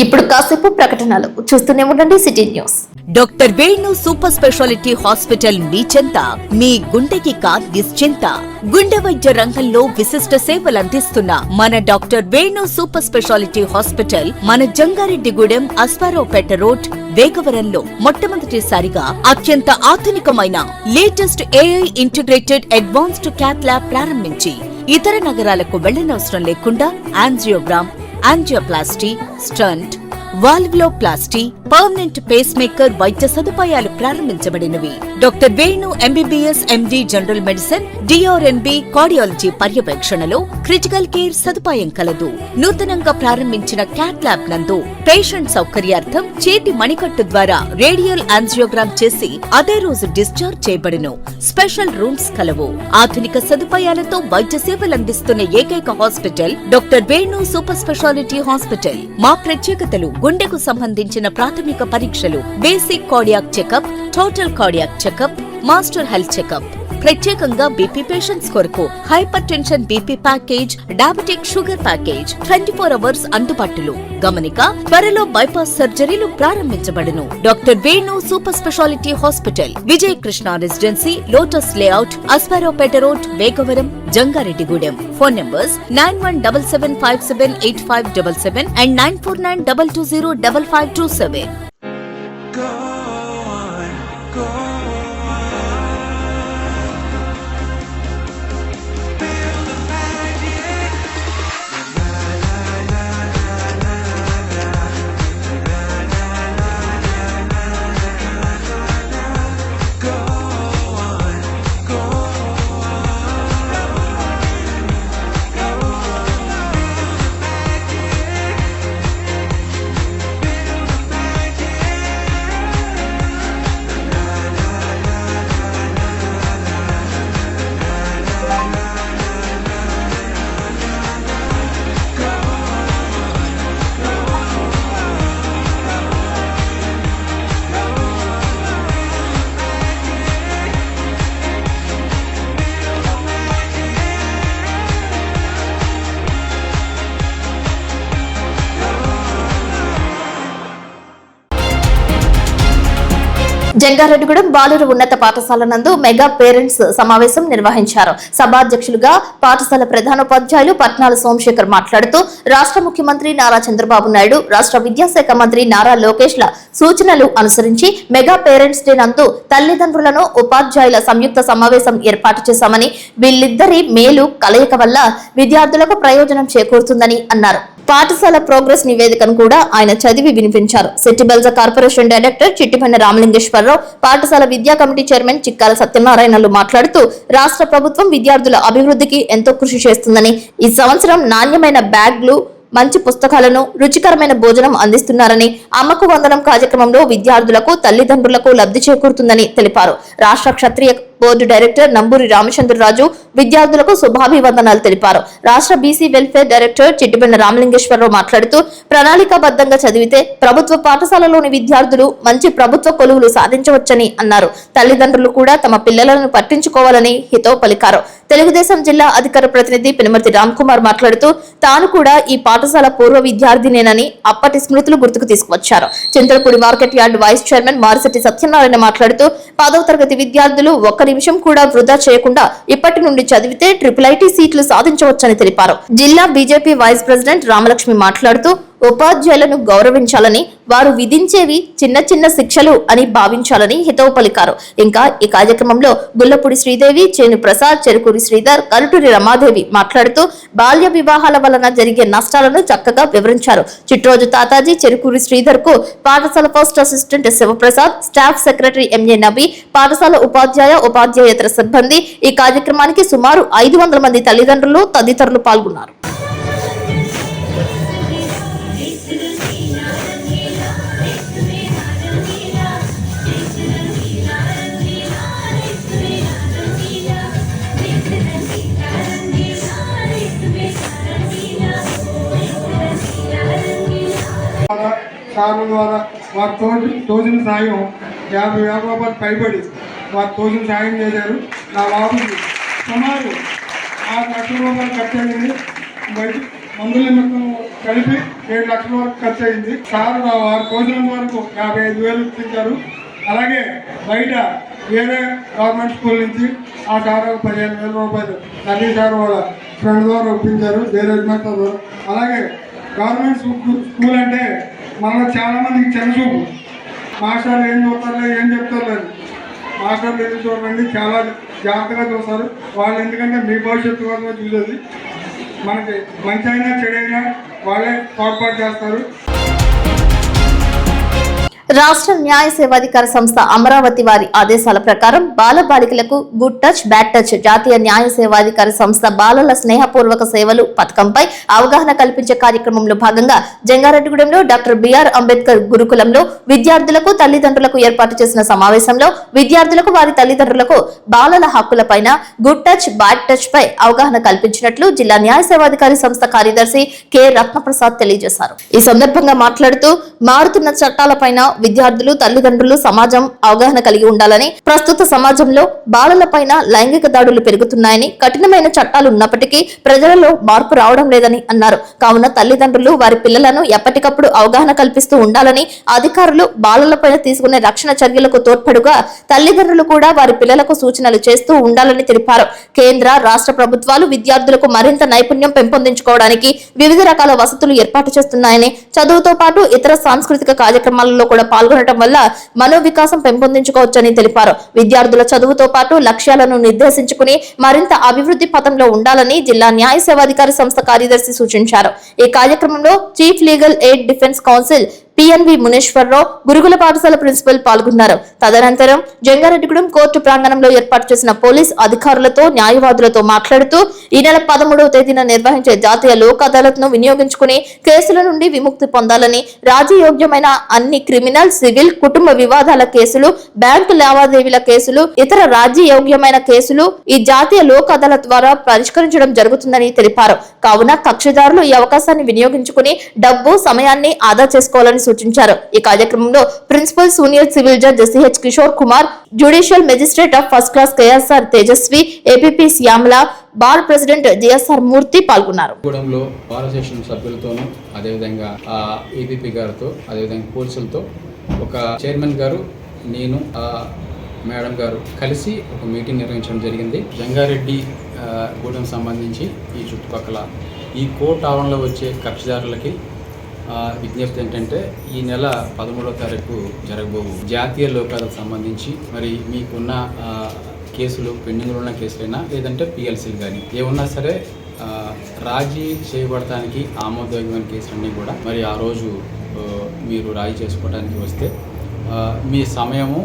ఇప్పుడు కాసేపు ప్రకటనలు చూస్తూనే ఉండండి city news. Doctor Venu super speciality hospital మీ చెంత. మీ గుండెకి నిశ్చింత. గుండె వైద్య రంగంలో విశిష్ట సేవలు అందిస్తున్న మన doctor Venu super speciality hospital మన జంగారెడ్డిగూడెం అస్పారావుపేట రోడ్ వేగవరంలో మొట్టమొదటిసారిగా అత్యంత ఆధునికమైన latest AI integrated advanced cath lab ప్రారంభించి ఇతర నగరాలకు వెళ్లనవసరం లేకుండా angiogram, angioplasty, stent, valvuloplasty, permanent pace maker వైద్య సదుపాయాలు ప్రారంభించబడినవి. Doctor Venu MBBS MD general medicine, DRNB cardiology పర్యవేక్షణలో క్రిటికల్ కేర్ సదుపాయం కలదు. నూతనంగా ప్రారంభించిన క్యాట్ ల్యాబ్ నందు పేషెంట్ సౌకర్యార్థం చేతి మణికట్టు ద్వారా రేడియల్ యాంజియోగ్రామ్ చేసి అదే రోజు డిశ్చార్జ్ చేయబడును. స్పెషల్ రూమ్స్ కలవు. ఆధునిక సదుపాయాలతో వైద్య సేవలు అందిస్తున్న ఏకైక hospital doctor Venu super speciality hospital. మా ప్రత్యేకతలు: గుండెకు సంబంధించిన ప్రాథమిక పరీక్షలు, basic cardiac checkup, total cardiac checkup, master health checkup. ప్రత్యేకంగా బీపీ పేషెంట్స్ కొరకు hypertension BP package, diabetic sugar package 24 hours అందుబాటులో. గమనిక: త్వరలో బైపాస్ సర్జరీలు ప్రారంభించబడును. Doctor Venu super speciality hospital, Vijaya Krishna residency, lotus layout, Asparaopeta road, Vegavaram, Jangareddygudem. Phone numbers 9177578577 and 9492205527. Jangareddygudem బాలుర ఉన్నత పాఠశాల నందు మెగా పేరెంట్స్ సమావేశం నిర్వహించారు. సభాధ్యక్షులుగా పాఠశాల ప్రధానోపాధ్యాయులు పట్నాల సోమశేఖర్ మాట్లాడుతూ రాష్ట్ర ముఖ్యమంత్రి నారా చంద్రబాబు నాయుడు, రాష్ట్ర విద్యాశాఖ మంత్రి నారా లోకేష్ ల సూచనలు అనుసరించి మెగా పేరెంట్స్ డే నందు తల్లిదండ్రులను ఉపాధ్యాయుల సంయుక్త సమావేశం ఏర్పాటు చేశామని, వీళ్ళిద్దరి మేలు కలయిక వల్ల విద్యార్థులకు ప్రయోజనం చేకూరుతుందని అన్నారు. పాఠశాల ప్రోగ్రెస్ నివేదికను కూడా ఆయన చదివి వినిపించారు. సిట్టిబెల్జ కార్పొరేషన్ డైరెక్టర్ చిట్టిపన్న రామలింగేశ్వరరావు, పాఠశాల విద్యా కమిటీ చైర్మన్ చిక్కాల సత్యనారాయణలు మాట్లాడుతూ రాష్ట్ర ప్రభుత్వం విద్యార్థుల అభివృద్ధికి ఎంతో కృషి చేస్తుందని, ఈ సంవత్సరం నాణ్యమైన బ్యాగ్లు, మంచి పుస్తకాలను, రుచికరమైన భోజనం అందిస్తున్నారని, అమ్మకు వందనం కార్యక్రమంలో విద్యార్థులకు, తల్లిదండ్రులకు లబ్ధి చేకూరుతుందని తెలిపారు. రాష్ట్ర క్షత్రియ బోర్డు డైరెక్టర్ నంబూరి రామచంద్రరాజు విద్యార్థులకు శుభాభివందనాలు తెలిపారు. రాష్ట్ర బీసీ వెల్ఫేర్ డైరెక్టర్ చిట్టిబెన్న రామలింగేశ్వరరావు మాట్లాడుతూ ప్రణాళికాబద్ధంగా చదివితే ప్రభుత్వ పాఠశాలలోని విద్యార్థులు మంచి ప్రభుత్వ కొలువులు సాధించవచ్చని అన్నారు. తల్లిదండ్రులు కూడా తమ పిల్లలను పట్టించుకోవాలని హితవు పలికారు. తెలుగుదేశం జిల్లా అధికార ప్రతినిధి పినమర్తి రామ్ కుమార్ మాట్లాడుతూ తాను కూడా ఈ పాఠశాల పూర్వ విద్యార్థినేనని అప్పటి స్మృతులు గుర్తుకు తీసుకువచ్చారు. Chintalapudi market yard vice chairman Marishetti Satyanarayana మాట్లాడుతూ 10వ తరగతి విద్యార్థులు ఒక్క నిమిషం కూడా వృధా చేయకుండా ఇప్పటి నుండి చదివితే IIIT సీట్లు సాధించవచ్చని తెలిపారు. జిల్లా బీజేపీ వైస్ ప్రెసిడెంట్ రామలక్ష్మి మాట్లాడుతూ ఉపాధ్యాయులను గౌరవించాలని, వారు విధించేవి చిన్న చిన్న శిక్షలు అని భావించాలని హితవు పలికారు. ఇంకా ఈ కార్యక్రమంలో గుల్లపూడి శ్రీదేవి, చేను ప్రసాద్, చెరుకూరి శ్రీధర్, కరుటూరి రమాదేవి మాట్లాడుతూ బాల్య వివాహాల వలన జరిగే నష్టాలను చక్కగా వివరించారు. చిట్రోజు తాతాజీ, చెరుకూరి శ్రీధర్ కు పాఠశాల first assistant Sivaprasad, staff secretary MA Nabi, పాఠశాల ఉపాధ్యాయేతర సిబ్బంది, ఈ కార్యక్రమానికి సుమారు 500 మంది తల్లిదండ్రులు తదితరులు పాల్గొన్నారు. సార్ల ద్వారా వారు తోచిన సాయం 50,000 రూపాయలు పైబడి వారు తోచిన సాయం చేశారు. నా బాబుకి సుమారు 6 లక్షల రూపాయలు ఖర్చు అయింది. బయట మందుల నిమిత్తం కలిపి 7 లక్షల వరకు ఖర్చు అయింది. సార్ వారు తోచినంత వరకు 55,000 ఇప్పించారు. అలాగే బయట వేరే గవర్నమెంట్ స్కూల్ నుంచి ఆ సార్ 15,000 రూపాయలు తల్లి సార్ వాళ్ళ ఫ్రెండ్ ద్వారా ఒప్పించారు, వేరే ద్వారా. అలాగే గవర్నమెంట్ స్కూల్ అంటే మనలో చాలా మందికి చిన్నచూపు. మాస్టర్లు ఏం చూస్తారులే, ఏం చెప్తారులేదు. మాస్టర్లు ఏం చూడండి, చాలా జాగ్రత్తగా చూస్తారు వాళ్ళు. ఎందుకంటే మీ భవిష్యత్తు కోసం చూసేది. మనకి మంచి అయినా చెడైనా వాళ్ళే తోడ్పాటు చేస్తారు. రాష్ట్ర న్యాయ సేవాధికార సంస్థ అమరావతి వారి ఆదేశాల ప్రకారం బాలబాలికలకు గుడ్ టచ్ బ్యాడ్ టచ్ జాతీయ న్యాయ సేవాధికార సంస్థ బాలల స్నేహపూర్వక సేవలు పథకంపై అవగాహన కల్పించే కార్యక్రమంలో భాగంగా జంగారెడ్డిగూడెంలో డాక్టర్ బిఆర్ అంబేద్కర్ గురుకులంలో విద్యార్థులకు తల్లిదండ్రులకు ఏర్పాటు చేసిన సమావేశంలో విద్యార్థులకు వారి తల్లిదండ్రులకు బాలల హక్కులపైన గుడ్ టచ్ బ్యాడ్ టచ్ పై అవగాహన కల్పించినట్లు జిల్లా న్యాయ సేవాధికారి సంస్థ కార్యదర్శి కె రత్నప్రసాద్ తెలియజేశారు. ఈ సందర్భంగా మాట్లాడుతూ మారుతున్న చట్టాలపైన విద్యార్థులు, తల్లిదండ్రులు, సమాజం అవగాహన కలిగి ఉండాలని, ప్రస్తుత సమాజంలో బాలలపైన లైంగిక దాడులు పెరుగుతున్నాయని, కఠినమైన చట్టాలు ఉన్నప్పటికీ ప్రజలలో మార్పు రావడం లేదని అన్నారు. కావున తల్లిదండ్రులు వారి పిల్లలను ఎప్పటికప్పుడు అవగాహన కల్పిస్తూ ఉండాలని, అధికారులు బాలలపైన తీసుకునే రక్షణ చర్యలకు తోడ్పడుగా తల్లిదండ్రులు కూడా వారి పిల్లలకు సూచనలు చేస్తూ ఉండాలని తెలిపారు. కేంద్ర, రాష్ట్ర ప్రభుత్వాలు విద్యార్థులకు మరింత నైపుణ్యం పెంపొందించుకోవడానికి వివిధ రకాల వసతులు ఏర్పాటు చేస్తున్నాయని, చదువుతో పాటు ఇతర సాంస్కృతిక కార్యక్రమాలలో కూడా పాల్గొనడం వల్ల మనోవికాసం పెంపొందించుకోవచ్చని తెలిపారు. విద్యార్థుల చదువుతో పాటు లక్ష్యాలను నిర్దేశించుకుని మరింత అభివృద్ధి పథంలో ఉండాలని జిల్లా న్యాయ సేవాధికారి సంస్థ కార్యదర్శి సూచించారు. ఈ కార్యక్రమంలో chief legal aid defence council PNV Muneswararao, గురుకుల పాఠశాల ప్రిన్సిపల్ పాల్గొన్నారు. తదనంతరం జంగారెడ్డిగూడెం కోర్టు ప్రాంగణంలో ఏర్పాటు చేసిన పోలీస్ అధికారులతో, న్యాయవాదులతో మాట్లాడుతూ ఈ నెల 13వ తేదీన నిర్వహించే జాతీయ లోక్ అదాలత్ ను వినియోగించుకుని కేసుల నుండి విముక్తి పొందాలని, రాజయోగ్యమైన అన్ని క్రిమినల్, సివిల్, కుటుంబ వివాదాల కేసులు, బ్యాంకు లావాదేవీల కేసులు, ఇతర రాజ్యయోగ్యమైన కేసులు ఈ జాతీయ లోక్ అదాలత్ ద్వారా పరిష్కరించడం జరుగుతుందని తెలిపారు. కావున కక్షిదారులు ఈ అవకాశాన్ని వినియోగించుకుని డబ్బు, సమయాన్ని ఆదా చేసుకోవాలని సూచించారు. ఈ కార్యక్రమంలో principal senior civil judge CH Kishore Kumar, judicial magistrate of first class KSR Tejaswi, APP Shyamala, bar president GSR Murthy పాల్గొన్నారు. గూడెంలో బార్ అసోసియేషన్ సభ్యులతోనూ, అదేవిధంగా ఏపీపీ గారితో, అదేవిధంగా పోలీసులతో, ఒక చైర్మన్ గారు, నేను, మేడం గారు కలిసి ఒక మీటింగ్ నిర్వహించడం జరిగింది. జంగారెడ్డి గూడెం సంబంధించి ఈ చుట్టుపక్కల ఈ కోర్టు ఆవరణలో వచ్చే కక్షిదారులకి విజ్ఞప్తి ఏంటంటే, ఈ నెల 13వ తారీఖు జరగబోవు జాతీయ లోక్ అదాలత్ సంబంధించి మరి మీకున్న కేసులు, పెండింగ్లో ఉన్న కేసులైనా లేదంటే పిఎల్సీలు కానీ ఏమన్నా సరే రాజీ చేయబడటానికి ఆమోదయోగ్యమైన కేసులన్నీ కూడా మరి ఆ రోజు మీరు రాజీ చేసుకోవడానికి వస్తే మీ సమయము,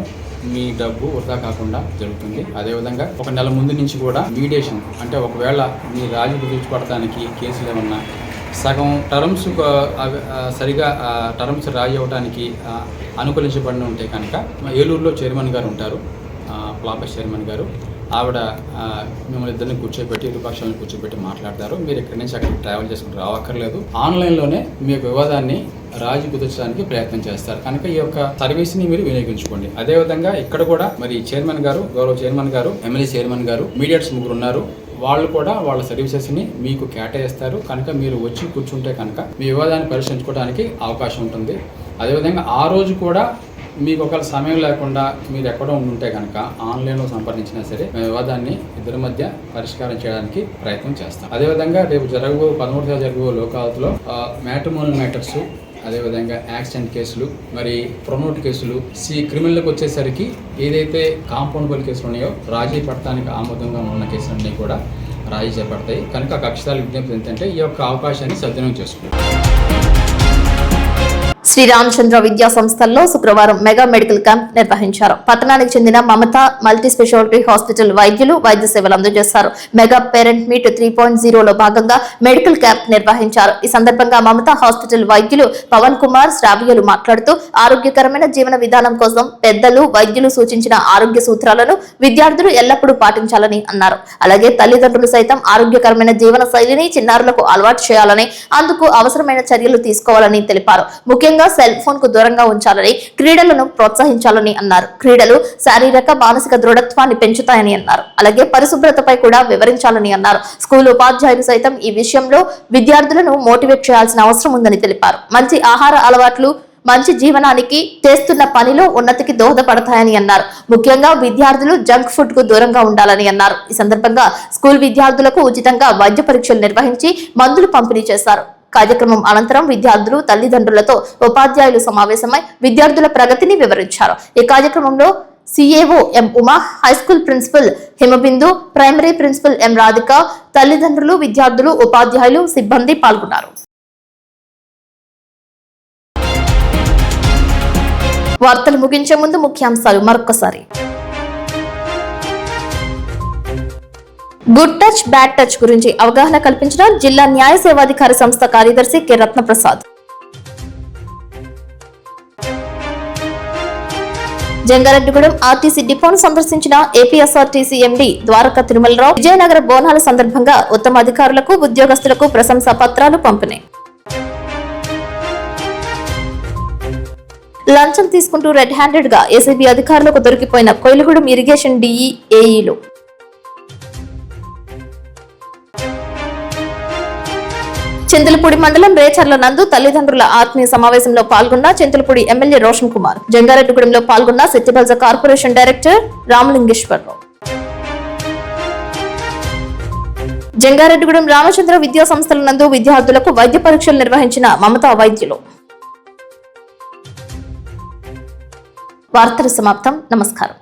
మీ డబ్బు వృధా కాకుండా జరుగుతుంది. అదేవిధంగా ఒక నెల ముందు నుంచి కూడా మీడియేషన్, అంటే ఒకవేళ మీ రాజీ కుదుర్చుకోవడానికి కేసులు ఏమన్నా సగం టర్మ్స్ సరిగా టర్మ్స్ రాజీ అవ్వడానికి అనుకూలించబడి ఉంటే కనుక ఏలూరులో చైర్మన్ గారు ఉంటారు, ప్లాపస్ చైర్మన్ గారు, ఆవిడ మిమ్మల్ని ఇద్దరిని కూర్చోబెట్టి, ఇరుపక్షాలను కూర్చోబెట్టి మాట్లాడతారు. మీరు ఇక్కడి నుంచి అక్కడికి ట్రావెల్ చేసుకుని రావక్కర్లేదు. ఆన్లైన్లోనే మీ యొక్క వివాదాన్ని రాజీ కుదర్చడానికి ప్రయత్నం చేస్తారు. కనుక ఈ యొక్క సర్వీస్ని మీరు వినియోగించుకోండి. అదేవిధంగా ఇక్కడ కూడా మరి చైర్మన్ గారు, గౌరవ చైర్మన్ గారు, ఎమ్మెల్యే చైర్మన్ గారు, మీడియేటర్స్ 3 ఉన్నారు. వాళ్ళు కూడా వాళ్ళ సర్వీసెస్ని మీకు కేటాయిస్తారు. కనుక మీరు వచ్చి కూర్చుంటే కనుక మీ వివాదాన్ని పరిష్కరించుకోవడానికి అవకాశం ఉంటుంది. అదేవిధంగా ఆ రోజు కూడా మీకు ఒకవేళ సమయం లేకుండా మీరు ఎక్కడో ఉంటే కనుక ఆన్లైన్లో సంప్రదించినా సరే మేము వివాదాన్ని ఇద్దరి మధ్య పరిష్కారం చేయడానికి ప్రయత్నం చేస్తాం. అదేవిధంగా రేపు 13వ జరగబో లోకావతిలో మ్యాట్రిమోనియల్ మ్యాటర్స్, అదేవిధంగా యాక్సిడెంట్ కేసులు, మరి ప్రొమోట్ కేసులు, క్రిమినల్కి వచ్చేసరికి ఏదైతే కాంపౌండబుల్ కేసులు ఉన్నాయో రాజీ పడటానికి ఆమోదంగా ఉన్న కేసులన్నీ కూడా రాజీ చేపడతాయి. కనుక కక్షాల విజ్ఞప్తి ఏంటంటే ఈ యొక్క అవకాశాన్ని సద్వినియోగం చేసుకోండి. శ్రీరామచంద్ర విద్యా సంస్థల్లో శుక్రవారం మెగా మెడికల్ క్యాంప్ నిర్వహించారు. పట్టణానికి చెందిన మమత మల్టీ స్పెషాలిటీ హాస్పిటల్ వైద్యులు వైద్య సేవలు అందజేశారు. మెగా పేరెంట్ మీట్ 3.0లో భాగంగా మెడికల్ క్యాంప్ నిర్వహించారు. ఈ సందర్భంగా మమత హాస్పిటల్ వైద్యులు పవన్ కుమార్, శ్రావ్యలు మాట్లాడుతూ ఆరోగ్యకరమైన జీవన విధానం కోసం పెద్దలు, వైద్యులు సూచించిన ఆరోగ్య సూత్రాలను విద్యార్థులు ఎల్లప్పుడూ పాటించాలని అన్నారు. అలాగే తల్లిదండ్రులు సైతం ఆరోగ్యకరమైన జీవన శైలిని చిన్నారులకు అలవాటు చేయాలని, అందుకు అవసరమైన చర్యలు తీసుకోవాలని తెలిపారు. ముఖ్యంగా సెల్ ఫోన్ కు దూరంగా ఉంచాలని, క్రీడలను ప్రోత్సహించాలని అన్నారు. క్రీడలు శారీరక, మానసిక దృఢత్వాన్ని పెంచుతాయని అన్నారు. అలాగే పరిశుభ్రతపై కూడా వివరించాలని అన్నారు. స్కూల్ ఉపాధ్యాయులు సైతం ఈ విషయంలో విద్యార్థులను మోటివేట్ చేయాల్సిన అవసరం ఉందని తెలిపారు. మంచి ఆహార అలవాట్లు మంచి జీవనానికి చేస్తున్న పనిలో ఉన్నతికి దోహదపడతాయని అన్నారు. ముఖ్యంగా విద్యార్థులు జంక్ ఫుడ్ కు దూరంగా ఉండాలని అన్నారు. ఈ సందర్భంగా స్కూల్ విద్యార్థులకు ఉచితంగా వైద్య పరీక్షలు నిర్వహించి మందులు పంపిణీ చేశారు. కార్యక్రమం అనంతరం విద్యార్థులు, తల్లిదండ్రులతో ఉపాధ్యాయులు సమావేశమై విద్యార్థుల ప్రగతిని వివరించారు. ఈ కార్యక్రమంలో CAO M Uma, high school principal Himabindu, primary principal M Radhika, తల్లిదండ్రులు, విద్యార్థులు, ఉపాధ్యాయులు, సిబ్బంది పాల్గొన్నారు. వార్తలు ముగించే ముందు ముఖ్యాంశాలు మరొకసారి. గుడ్ టచ్, బ్యాడ్ టచ్ గురించి అవగాహన కల్పించిన జిల్లా న్యాయ సేవాధికారి సంస్థ కార్యదర్శి కె రత్నప్రసాద్. జంగారెడ్డిగూడెం ఆర్టీసీ డిపోను సందర్శించిన ఏపీఎస్ఆర్టీసీ ఎండీ ద్వారకా తిరుమలరావు. విజయనగర బోనాల సందర్భంగా ఉత్తమ అధికారులకు, ఉద్యోగస్తులకు ప్రశంసా పత్రాలు పంపిణీ. లంచం తీసుకుంటూ రెడ్ హ్యాండెడ్ గా ఏసీబీ అధికారులకు దొరికిపోయిన కోయిలగూడెం ఇరిగేషన్ డిఈ, ఏఈలు. చింతలపూడి మండలం రేచర్ల నందు తల్లిదండ్రుల ఆత్మీయ సమావేశంలో పాల్గొన్న చింతలపూడి ఎమ్మెల్యే రోషన్ కుమార్. జంగారెడ్డిగూడెంలో పాల్గొన్న సిట్టిబల్జ కార్పొరేషన్ డైరెక్టర్ రామలింగేశ్వరరావు. జంగారెడ్డిగూడెం రామచంద్ర విద్యా సంస్థల నందు విద్యార్థులకు వైద్య పరీక్షలు నిర్వహించిన మమతా వైద్యులు. వార్తలు సమాప్తం. నమస్కారం.